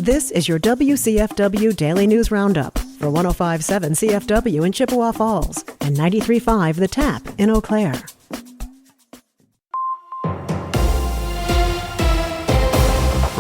This is your WCFW Daily News Roundup for 105.7 CFW in Chippewa Falls and 93.5 The Tap in Eau Claire. For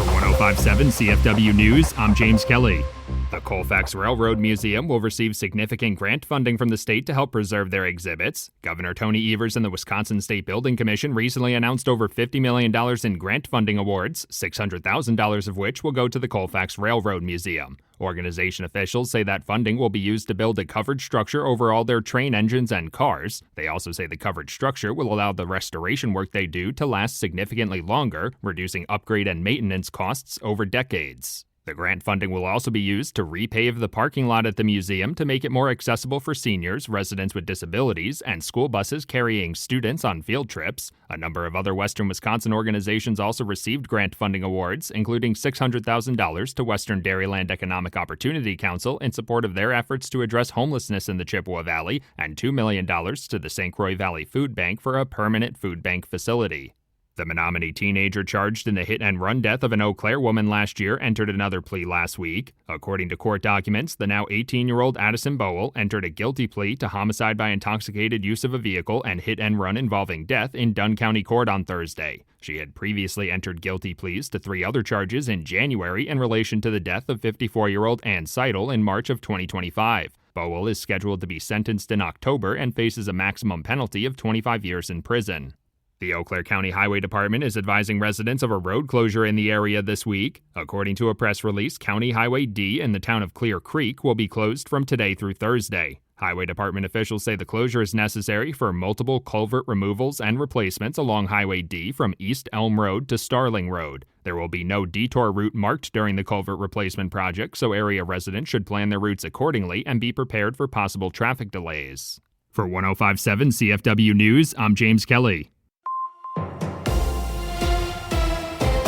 105.7 CFW News, I'm James Kelly. The Colfax Railroad Museum will receive significant grant funding from the state to help preserve their exhibits. Governor Tony Evers and the Wisconsin State Building Commission recently announced over $50 million in grant funding awards, $600,000 of which will go to the Colfax Railroad Museum. Organization officials say that funding will be used to build a covered structure over all their train engines and cars. They also say the covered structure will allow the restoration work they do to last significantly longer, reducing upgrade and maintenance costs over decades. The grant funding will also be used to repave the parking lot at the museum to make it more accessible for seniors, residents with disabilities, and school buses carrying students on field trips. A number of other Western Wisconsin organizations also received grant funding awards, including $600,000 to Western Dairyland Economic Opportunity Council in support of their efforts to address homelessness in the Chippewa Valley, and $2 million to the St. Croix Valley Food Bank for a permanent food bank facility. The Menominee teenager charged in the hit-and-run death of an Eau Claire woman last year entered another plea last week. According to court documents, the now 18-year-old Addison Bowell entered a guilty plea to homicide by intoxicated use of a vehicle and hit-and-run involving death in Dunn County Court on Thursday. She had previously entered guilty pleas to 3 other charges in January in relation to the death of 54-year-old Ann Seidel in March of 2025. Bowell is scheduled to be sentenced in October and faces a maximum penalty of 25 years in prison. The Eau Claire County Highway Department is advising residents of a road closure in the area this week. According to a press release, County Highway D in the town of Clear Creek will be closed from today through Thursday. Highway Department officials say the closure is necessary for multiple culvert removals and replacements along Highway D from East Elm Road to Starling Road. There will be no detour route marked during the culvert replacement project, so area residents should plan their routes accordingly and be prepared for possible traffic delays. For 105.7 CFW News, I'm James Kelly.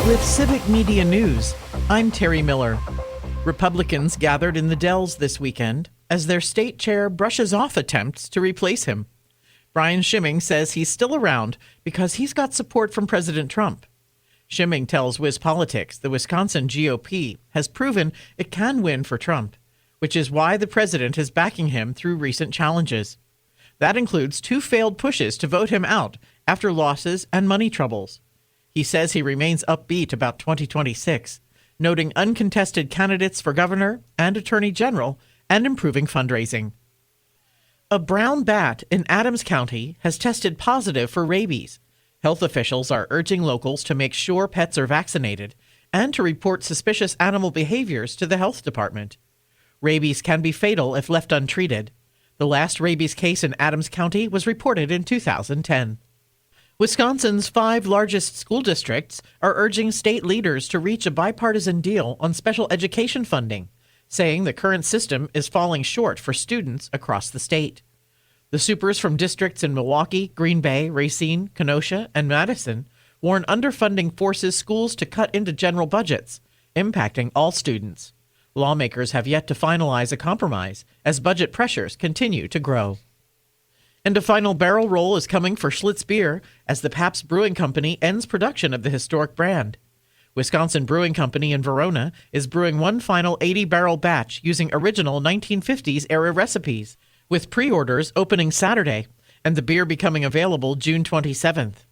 With Civic Media News, I'm Terry Miller. Republicans gathered in the Dells this weekend as their state chair brushes off attempts to replace him. Brian Schimming says he's still around because he's got support from President Trump. Schimming tells WisPolitics the Wisconsin GOP has proven it can win for Trump, which is why the president is backing him through recent challenges. That includes 2 failed pushes to vote him out after losses and money troubles. He says he remains upbeat about 2026, noting uncontested candidates for governor and attorney general and improving fundraising. A brown bat in Adams County has tested positive for rabies. Health officials are urging locals to make sure pets are vaccinated and to report suspicious animal behaviors to the health department. Rabies can be fatal if left untreated. The last rabies case in Adams County was reported in 2010. Wisconsin's 5 largest school districts are urging state leaders to reach a bipartisan deal on special education funding, saying the current system is falling short for students across the state. The supers from districts in Milwaukee, Green Bay, Racine, Kenosha, and Madison warn underfunding forces schools to cut into general budgets, impacting all students. Lawmakers have yet to finalize a compromise as budget pressures continue to grow. And a final barrel roll is coming for Schlitz Beer as the Pabst Brewing Company ends production of the historic brand. Wisconsin Brewing Company in Verona is brewing one final 80-barrel batch using original 1950s-era recipes, with pre-orders opening Saturday and the beer becoming available June 27th.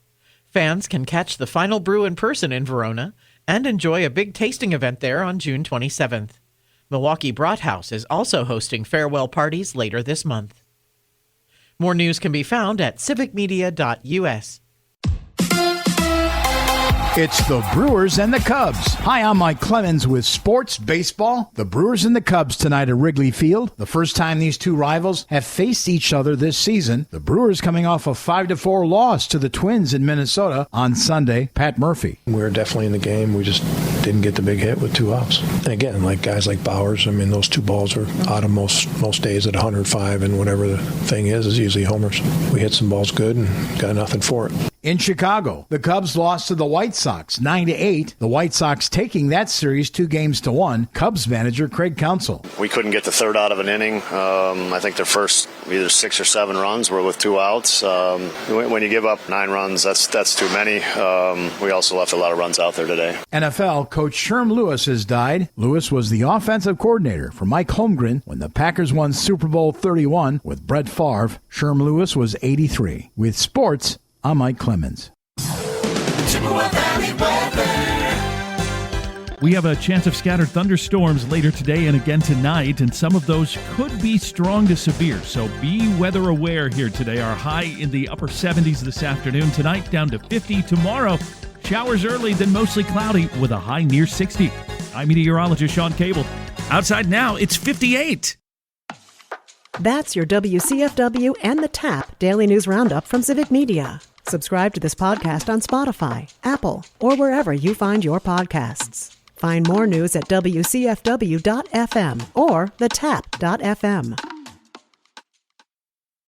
Fans can catch the final brew in person in Verona and enjoy a big tasting event there on June 27th. Milwaukee Brathaus is also hosting farewell parties later this month. More news can be found at civicmedia.us. It's the Brewers and the Cubs. Hi, I'm Mike Clemens with Sports Baseball. The Brewers and the Cubs tonight at Wrigley Field. The first time these two rivals have faced each other this season. The Brewers coming off a 5-4 loss to the Twins in Minnesota on Sunday. Pat Murphy. We were definitely in the game. We just didn't get the big hit with 2 outs. And again, like guys like Bowers, I mean, those 2 balls are out of most days at 105, and whatever the thing is usually homers. We hit some balls good and got nothing for it. In Chicago, the Cubs lost to the White Sox 9-8. The White Sox taking that series 2-1. Cubs manager Craig Counsell. We couldn't get the third out of an inning. I think their first either 6 or 7 runs were with 2 outs. When you give up 9 runs, that's too many. We also left a lot of runs out there today. NFL Coach Sherm Lewis has died. Lewis was the offensive coordinator for Mike Holmgren when the Packers won Super Bowl 31 with Brett Favre. Sherm Lewis was 83. With sports, I'm Mike Clemens. We have a chance of scattered thunderstorms later today and again tonight, and some of those could be strong to severe, so be weather aware here today. Our high in the upper 70s this afternoon, tonight down to 50. Tomorrow, showers early, then mostly cloudy with a high near 60. I'm meteorologist Sean Cable. Outside now, it's 58. That's your WCFW and the TAP Daily News Roundup from Civic Media. Subscribe to this podcast on Spotify, Apple, or wherever you find your podcasts. Find more news at WCFW.FM or thetap.fm.